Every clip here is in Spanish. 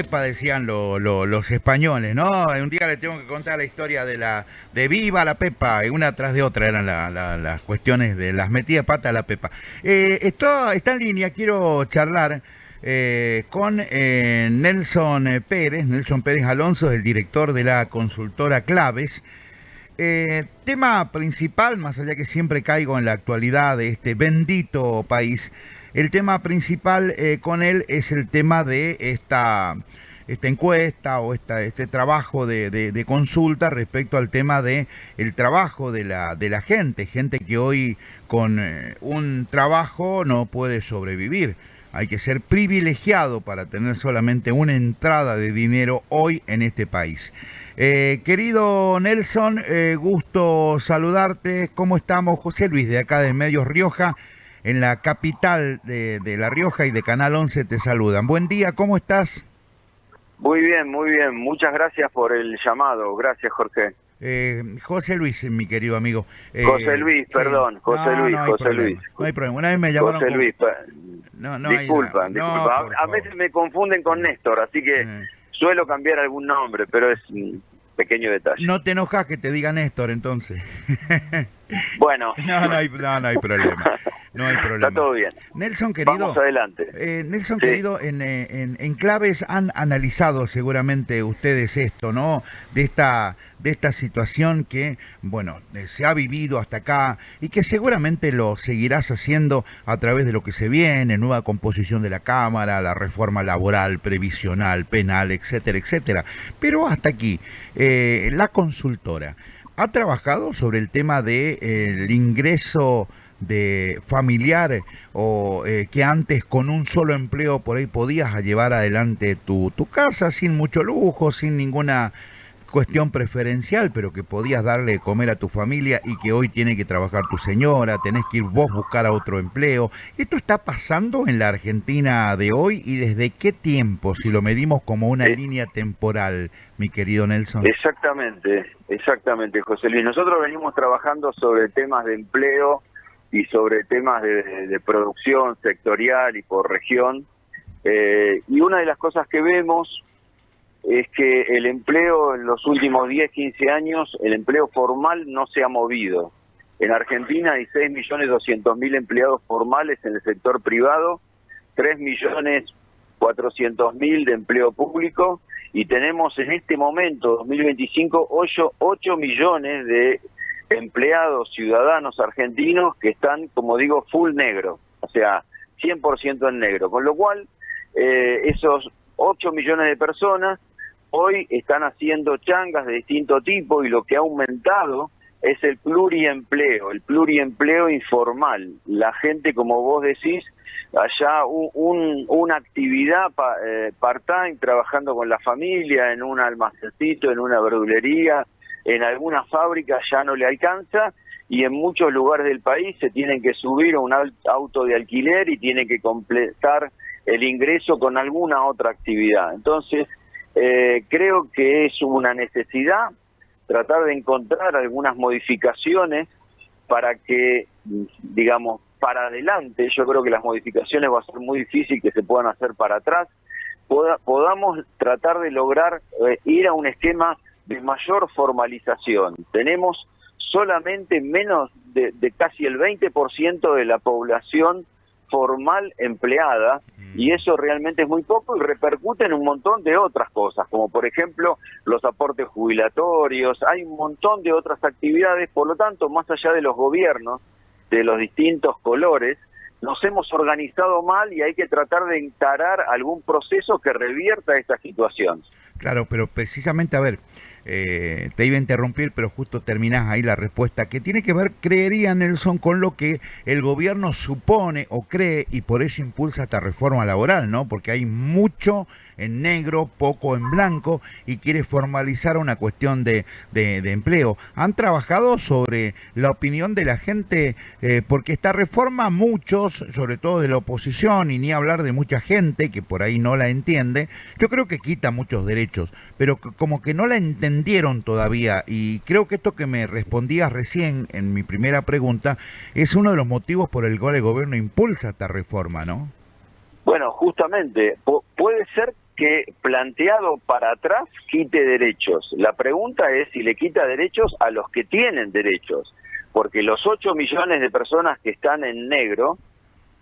pepa, decían los españoles, ¿no? Un día le tengo que contar la historia de viva la pepa, y una tras de otra eran las cuestiones de las metidas de pata a la pepa. Está en línea, quiero charlar con Nelson Pérez Alonso, el director de la consultora Claves. Tema principal, más allá que siempre caigo en la actualidad de este bendito país, el tema principal con él es el tema de esta encuesta o este trabajo de consulta respecto al tema de el trabajo de la gente que hoy con un trabajo no puede sobrevivir. Hay que ser privilegiado para tener solamente una entrada de dinero hoy en este país. Querido Nelson, gusto saludarte. ¿Cómo estamos? José Luis, de acá de Medios Rioja, en la capital de La Rioja, y de Canal 11 te saludan. Buen día, ¿cómo estás? Muy bien, muy bien. Muchas gracias por el llamado. Gracias, Jorge. José Luis, mi querido amigo. José Luis, perdón. Sí. José No, Luis, no hay José problema. Luis. No hay problema. Una vez me llamaron José con... Luis, No disculpa. No, A veces me confunden con Néstor, así que suelo cambiar algún nombre, pero es un pequeño detalle. No te enojas que te diga Néstor, entonces. Bueno. No hay problema. No hay problema. Está todo bien. Nelson, querido. Vamos adelante. Nelson, Sí. querido, en Claves han analizado seguramente ustedes esto, ¿no? De esta situación que, bueno, se ha vivido hasta acá y que seguramente lo seguirás haciendo a través de lo que se viene, nueva composición de la Cámara, la reforma laboral, previsional, penal, etcétera, etcétera. Pero hasta aquí, la consultora ha trabajado sobre el tema del ingreso de familiar o que antes con un solo empleo por ahí podías llevar adelante tu casa sin mucho lujo, sin ninguna cuestión preferencial, pero que podías darle de comer a tu familia y que hoy tiene que trabajar tu señora, tenés que ir vos buscar a otro empleo. ¿Esto está pasando en la Argentina de hoy y desde qué tiempo, si lo medimos como una línea temporal, mi querido Nelson? Exactamente, José Luis. Nosotros venimos trabajando sobre temas de empleo y sobre temas de producción sectorial y por región. Y una de las cosas que vemos es que el empleo en los últimos 10, 15 años, el empleo formal no se ha movido. En Argentina hay 6.200.000 empleados formales en el sector privado, 3.400.000 de empleo público, y tenemos en este momento, 2025, 8 millones de empleados ciudadanos argentinos que están, como digo, full negro, o sea, 100% en negro, con lo cual esos 8 millones de personas hoy están haciendo changas de distinto tipo, y lo que ha aumentado es el pluriempleo informal. La gente, como vos decís, allá una actividad part-time, trabajando con la familia, en un almacencito, en una verdulería, en alguna fábrica ya no le alcanza, y en muchos lugares del país se tienen que subir a un auto de alquiler y tienen que completar el ingreso con alguna otra actividad. Entonces, creo que es una necesidad tratar de encontrar algunas modificaciones para que, digamos, para adelante, yo creo que las modificaciones va a ser muy difícil que se puedan hacer para atrás, podamos tratar de lograr ir a un esquema de mayor formalización. Tenemos solamente menos de casi el 20% de la población formal empleada, y eso realmente es muy poco y repercute en un montón de otras cosas, como por ejemplo los aportes jubilatorios. Hay un montón de otras actividades. Por lo tanto, más allá de los gobiernos de los distintos colores, nos hemos organizado mal y hay que tratar de encarar algún proceso que revierta esta situación. Claro, pero precisamente, a ver, te iba a interrumpir, pero justo terminás ahí la respuesta, que tiene que ver, creería Nelson, con lo que el gobierno supone o cree, y por eso impulsa esta reforma laboral, ¿no? Porque hay mucho en negro, poco en blanco, y quiere formalizar una cuestión de empleo. ¿Han trabajado sobre la opinión de la gente? Porque esta reforma, muchos, sobre todo de la oposición, y ni hablar de mucha gente que por ahí no la entiende, yo creo que quita muchos derechos, pero como que no la entendieron todavía, y creo que esto que me respondías recién en mi primera pregunta es uno de los motivos por el cual el gobierno impulsa esta reforma, ¿no? Bueno, justamente, puede ser que planteado para atrás quite derechos. La pregunta es si le quita derechos a los que tienen derechos, porque los 8 millones de personas que están en negro,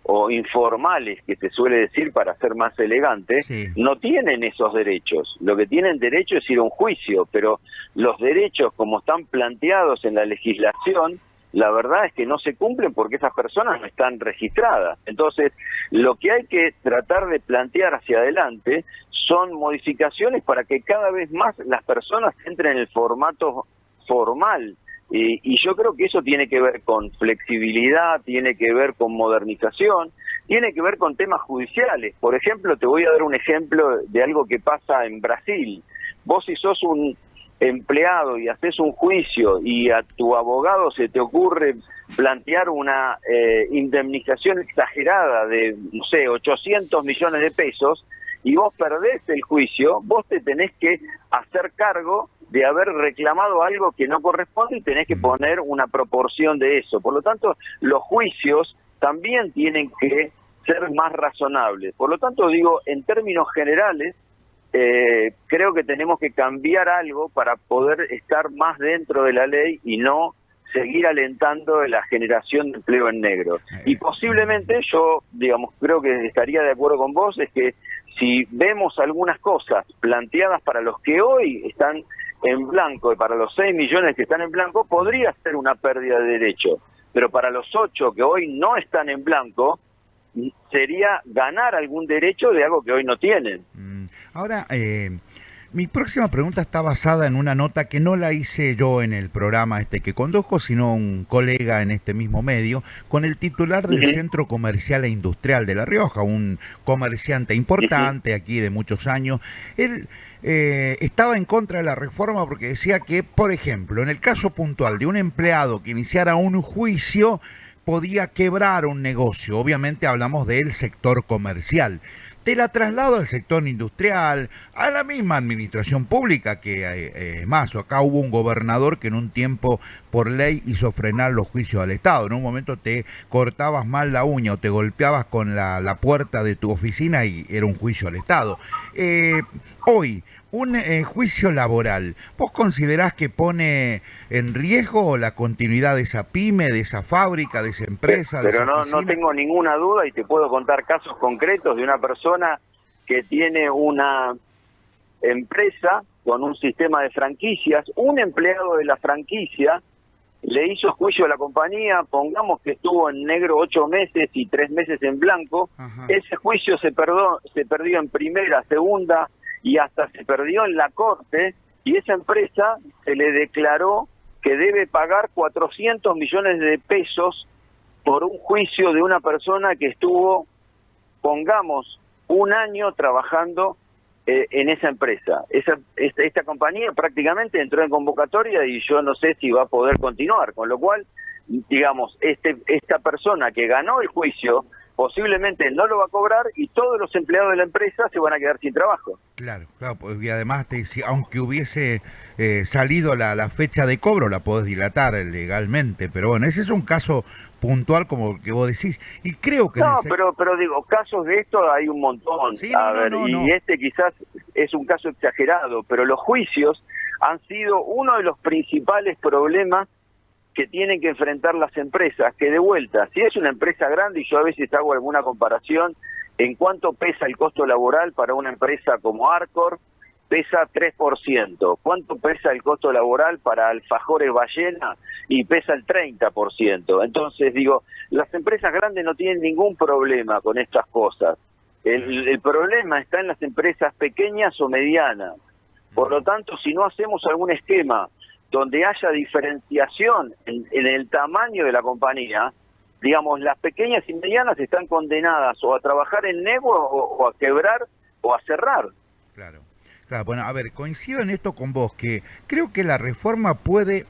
o informales, que se suele decir para ser más elegante, Sí. no tienen esos derechos. Lo que tienen derecho es ir a un juicio, pero los derechos como están planteados en la legislación, la verdad es que no se cumplen porque esas personas no están registradas. Entonces, lo que hay que tratar de plantear hacia adelante son modificaciones para que cada vez más las personas entren en el formato formal. Y yo creo que eso tiene que ver con flexibilidad, tiene que ver con modernización, tiene que ver con temas judiciales. Por ejemplo, te voy a dar un ejemplo de algo que pasa en Brasil. Vos, si sos un empleado y haces un juicio y a tu abogado se te ocurre plantear una indemnización exagerada de, no sé, 800 millones de pesos, y vos perdés el juicio, vos te tenés que hacer cargo de haber reclamado algo que no corresponde y tenés que poner una proporción de eso. Por lo tanto, los juicios también tienen que ser más razonables. Por lo tanto, digo, en términos generales, creo que tenemos que cambiar algo para poder estar más dentro de la ley y no seguir alentando la generación de empleo en negro. Y posiblemente yo, digamos, creo que estaría de acuerdo con vos, es que si vemos algunas cosas planteadas para los que hoy están en blanco y para los 6 millones que están en blanco, podría ser una pérdida de derecho. Pero para los 8 que hoy no están en blanco, sería ganar algún derecho de algo que hoy no tienen. Ahora, mi próxima pregunta está basada en una nota que no la hice yo en el programa que conduzco, sino un colega en este mismo medio, con el titular del Centro Comercial e Industrial de La Rioja, un comerciante importante aquí de muchos años. Él estaba en contra de la reforma porque decía que, por ejemplo, en el caso puntual de un empleado que iniciara un juicio, podía quebrar un negocio. Obviamente hablamos del sector comercial. Te la traslado al sector industrial, a la misma administración pública, que más, acá hubo un gobernador que en un tiempo por ley hizo frenar los juicios al Estado. En un momento te cortabas mal la uña o te golpeabas con la puerta de tu oficina y era un juicio al Estado. Hoy, un juicio laboral, ¿vos considerás que pone en riesgo la continuidad de esa pyme, de esa fábrica, de esa empresa? Pero no tengo ninguna duda y te puedo contar casos concretos de una persona que tiene una empresa con un sistema de franquicias. Un empleado de la franquicia le hizo juicio a la compañía, pongamos que estuvo en negro 8 meses y 3 meses en blanco. Ajá. Ese juicio se perdió en primera, segunda y hasta se perdió en la corte, y esa empresa se le declaró que debe pagar 400 millones de pesos por un juicio de una persona que estuvo, pongamos, un año trabajando en esa empresa. Esta compañía prácticamente entró en convocatoria y yo no sé si va a poder continuar, con lo cual, digamos, esta persona que ganó el juicio posiblemente no lo va a cobrar y todos los empleados de la empresa se van a quedar sin trabajo. Claro, y además, aunque hubiese salido la fecha de cobro, la podés dilatar legalmente, pero bueno, ese es un caso puntual como que vos decís, y creo que... No, pero digo, casos de esto hay un montón. Sí, y este quizás es un caso exagerado, pero los juicios han sido uno de los principales problemas que tienen que enfrentar las empresas, que de vuelta, si es una empresa grande, y yo a veces hago alguna comparación, en cuánto pesa el costo laboral para una empresa como Arcor, pesa 3%. ¿Cuánto pesa el costo laboral para Alfajores Ballena? Y pesa el 30%. Entonces, digo, las empresas grandes no tienen ningún problema con estas cosas. El problema está en las empresas pequeñas o medianas. Por lo tanto, si no hacemos algún esquema donde haya diferenciación en el tamaño de la compañía, digamos, las pequeñas y medianas están condenadas o a trabajar en negro o a quebrar o a cerrar. Claro. Claro, bueno, a ver, coincido en esto con vos, que creo que la reforma puede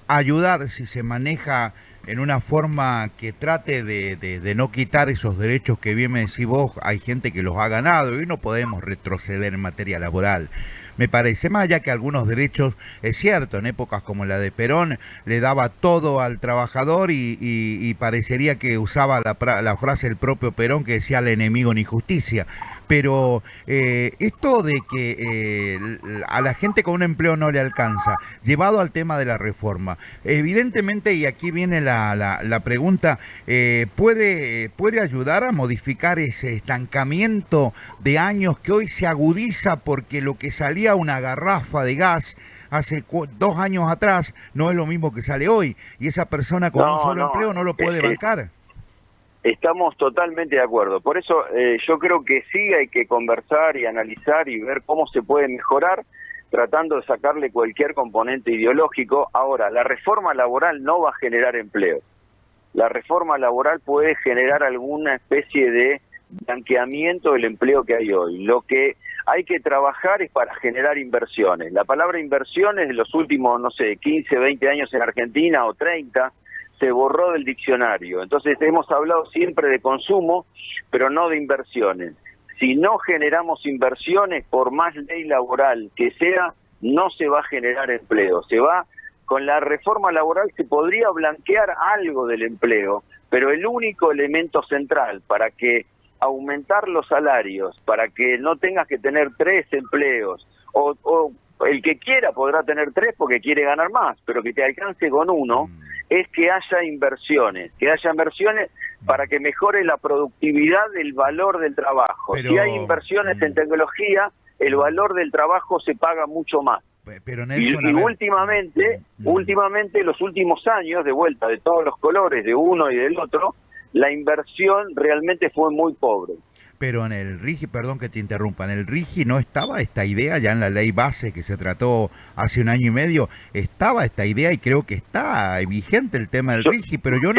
ayudar si se maneja en una forma que trate de no quitar esos derechos que bien me decís vos. Hay gente que los ha ganado y no podemos retroceder en materia laboral. Me parece, más allá que algunos derechos, es cierto, en épocas como la de Perón, le daba todo al trabajador y parecería que usaba la frase el propio Perón que decía al enemigo ni justicia. pero esto de que a la gente con un empleo no le alcanza, llevado al tema de la reforma, evidentemente, y aquí viene la pregunta, ¿puede ayudar a modificar ese estancamiento de años que hoy se agudiza porque lo que salía una garrafa de gas hace 2 años atrás no es lo mismo que sale hoy, y esa persona con un solo empleo no lo puede bancar? Estamos totalmente de acuerdo. Por eso yo creo que sí hay que conversar y analizar y ver cómo se puede mejorar, tratando de sacarle cualquier componente ideológico. Ahora, la reforma laboral no va a generar empleo. La reforma laboral puede generar alguna especie de blanqueamiento del empleo que hay hoy. Lo que hay que trabajar es para generar inversiones. La palabra inversiones de los últimos, no sé, 15, 20 años en Argentina o 30, se borró del diccionario. Entonces hemos hablado siempre de consumo, pero no de inversiones. Si no generamos inversiones, por más ley laboral que sea, no se va a generar empleo. Con la reforma laboral se podría blanquear algo del empleo, pero el único elemento central para que aumentar los salarios, para que no tengas que tener 3 empleos, o el que quiera podrá tener 3 porque quiere ganar más, pero que te alcance con uno, es que haya inversiones para que mejore la productividad del valor del trabajo. Pero, si hay inversiones en tecnología, el valor del trabajo se paga mucho más. Pero Nelson, y últimamente, los últimos años, de vuelta de todos los colores, de uno y del otro, la inversión realmente fue muy pobre. Pero en el RIGI, perdón que te interrumpa, en el RIGI no estaba esta idea, ya en la ley base que se trató hace 1 año y medio, estaba esta idea y creo que está vigente el tema del RIGI, pero yo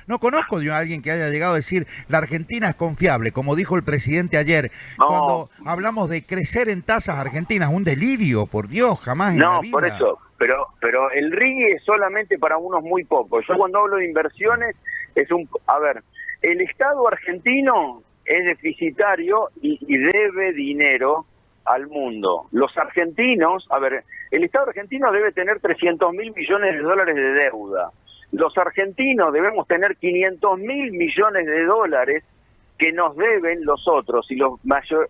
no conozco de alguien que haya llegado a decir la Argentina es confiable, como dijo el presidente ayer, cuando hablamos de crecer en tasas argentinas, un delirio, por Dios, jamás en la vida. Por eso, pero el RIGI es solamente para unos muy pocos. Yo cuando hablo de inversiones, el Estado argentino es deficitario y debe dinero al mundo. Los argentinos, el Estado argentino debe tener 300.000 millones de dólares de deuda. Los argentinos debemos tener 500.000 millones de dólares que nos deben los otros, y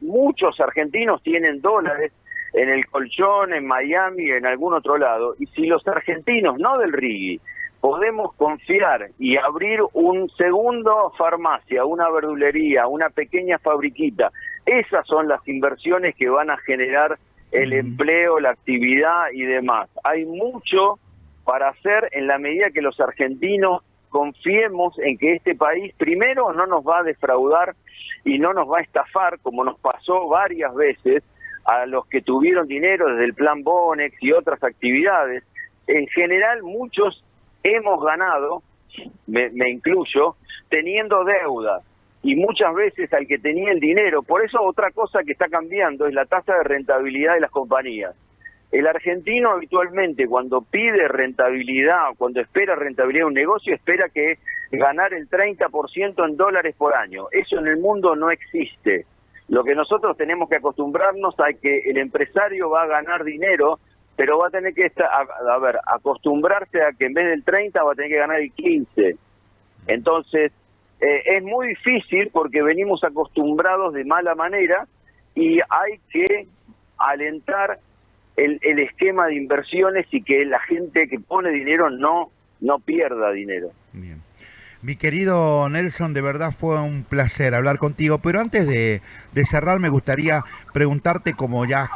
muchos argentinos tienen dólares en el colchón, en Miami, en algún otro lado, y si los argentinos, no del RIGI, podemos confiar y abrir un segundo farmacia, una verdulería, una pequeña fabriquita, esas son las inversiones que van a generar el empleo, la actividad y demás. Hay mucho para hacer en la medida que los argentinos confiemos en que este país primero no nos va a defraudar y no nos va a estafar, como nos pasó varias veces a los que tuvieron dinero desde el plan Bonex y otras actividades. En general muchos hemos ganado, me incluyo, teniendo deudas, y muchas veces al que tenía el dinero. Por eso otra cosa que está cambiando es la tasa de rentabilidad de las compañías. El argentino habitualmente cuando pide rentabilidad, cuando espera rentabilidad de un negocio, espera que ganar el 30% en dólares por año. Eso en el mundo no existe. Lo que nosotros tenemos que acostumbrarnos a que el empresario va a ganar dinero, pero va a tener que acostumbrarse a que en vez del 30 va a tener que ganar el 15. Entonces, es muy difícil porque venimos acostumbrados de mala manera y hay que alentar el esquema de inversiones y que la gente que pone dinero no pierda dinero. Bien. Mi querido Nelson, de verdad fue un placer hablar contigo, pero antes de cerrar me gustaría preguntarte, como ya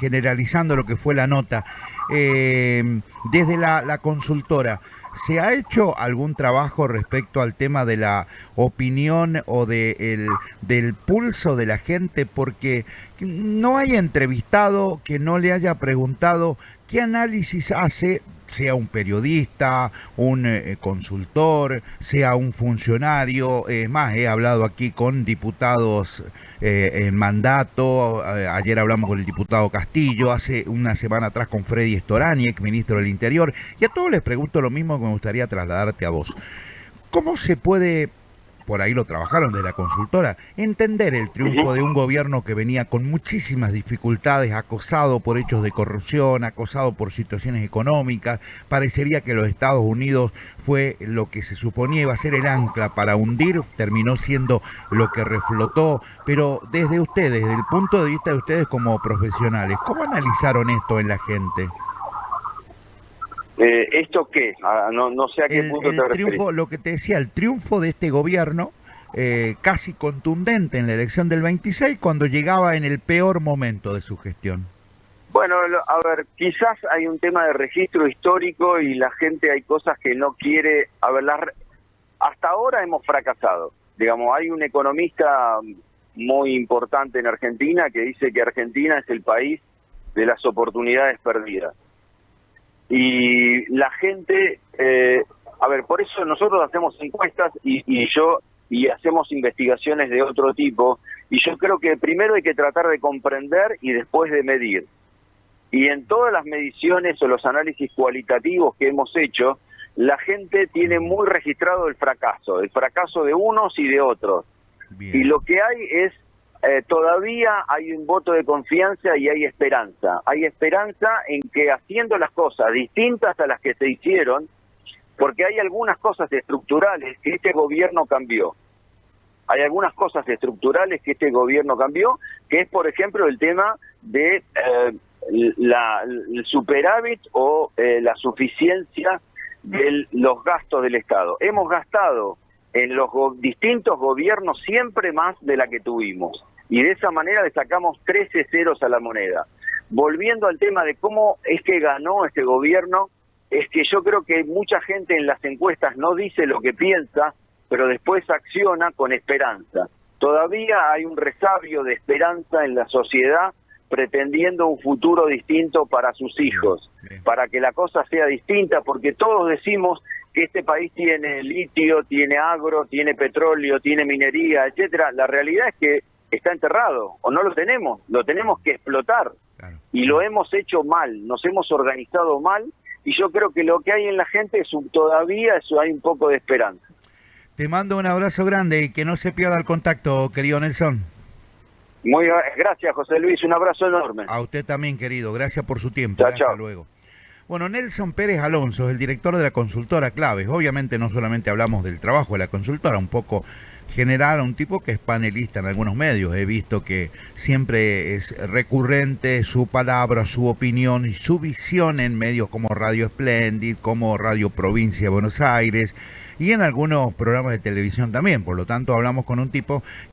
generalizando lo que fue la nota, desde la consultora, ¿se ha hecho algún trabajo respecto al tema de la opinión o del pulso de la gente? Porque no hay entrevistado que no le haya preguntado qué análisis hace, sea un periodista, un consultor, sea un funcionario. Es más, he hablado aquí con diputados en mandato, ayer hablamos con el diputado Castillo, hace una semana atrás con Freddy Storani, ex ministro del Interior, y a todos les pregunto lo mismo que me gustaría trasladarte a vos. ¿Cómo se puede por ahí lo trabajaron de la consultora, entender el triunfo de un gobierno que venía con muchísimas dificultades, acosado por hechos de corrupción, acosado por situaciones económicas. Parecería que los Estados Unidos fue lo que se suponía iba a ser el ancla para hundir, terminó siendo lo que reflotó. Pero desde ustedes, desde el punto de vista de ustedes como profesionales, ¿cómo analizaron esto en la gente? ¿Esto qué? No sé a qué punto te referís. Triunfo, lo que te decía, el triunfo de este gobierno casi contundente en la elección del 26, cuando llegaba en el peor momento de su gestión. Bueno, a ver, quizás hay un tema de registro histórico y la gente hay cosas que no quiere. A ver, hasta ahora hemos fracasado. Digamos, hay un economista muy importante en Argentina que dice que Argentina es el país de las oportunidades perdidas. Y la gente, a ver, por eso nosotros hacemos encuestas y hacemos investigaciones de otro tipo, y yo creo que primero hay que tratar de comprender y después de medir. Y en todas las mediciones o los análisis cualitativos que hemos hecho, la gente tiene muy registrado el fracaso de unos y de otros. Bien. Y lo que hay es, todavía hay un voto de confianza y hay esperanza. Hay esperanza en que haciendo las cosas distintas a las que se hicieron, porque hay algunas cosas estructurales que este gobierno cambió. Hay algunas cosas estructurales que este gobierno cambió, que es, por ejemplo, el tema de el superávit o la suficiencia de los gastos del Estado. Hemos gastado en los distintos gobiernos siempre más de la que tuvimos. Y de esa manera le sacamos 13 ceros a la moneda. Volviendo al tema de cómo es que ganó este gobierno, es que yo creo que mucha gente en las encuestas no dice lo que piensa, pero después acciona con esperanza. Todavía hay un resabio de esperanza en la sociedad pretendiendo un futuro distinto para sus hijos, para que la cosa sea distinta, porque todos decimos que este país tiene litio, tiene agro, tiene petróleo, tiene minería, etcétera. La realidad es que está enterrado, o no lo tenemos que explotar. Claro. Y lo hemos hecho mal, nos hemos organizado mal, y yo creo que lo que hay en la gente es todavía hay un poco de esperanza. Te mando un abrazo grande y que no se pierda el contacto, querido Nelson. Muy gracias, José Luis, un abrazo enorme. A usted también, querido, gracias por su tiempo. Chao, chao. Hasta luego. Bueno, Nelson Pérez Alonso es el director de la consultora Claves. Obviamente no solamente hablamos del trabajo de la consultora, un poco general, un tipo que es panelista en algunos medios. He visto que siempre es recurrente su palabra, su opinión y su visión en medios como Radio Splendid, como Radio Provincia de Buenos Aires y en algunos programas de televisión también. Por lo tanto, hablamos con un tipo